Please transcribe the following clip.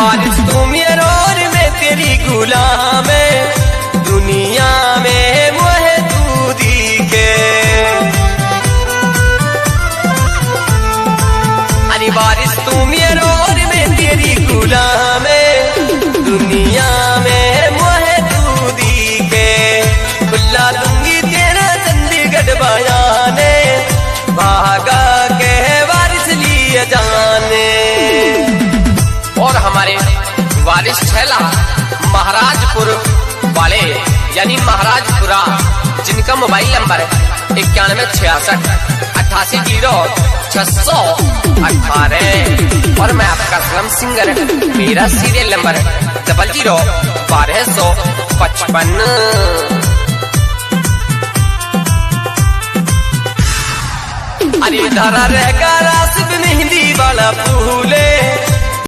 बारिश तू मेरे और मैं तेरी गुलाम दुनिया में मोहे तू दिखे। अरे बारिश तू मेरे और मैं तेरी गुलाम दुनिया में मोहे तू दिखे। खुला दूंगी तेरा चंडीगढ़ बयाने भागा के बारिश लिए जाने। और हमारे वारिस छैला महाराजपुर वाले यानी महाराजपुरा जिनका मोबाइल नंबर 9166800618 और मैं आपका स्वयं सिंगर मेरा सीरियल नंबर 001255। अरे धरा रहेगा रास मेहंदी वाला फूले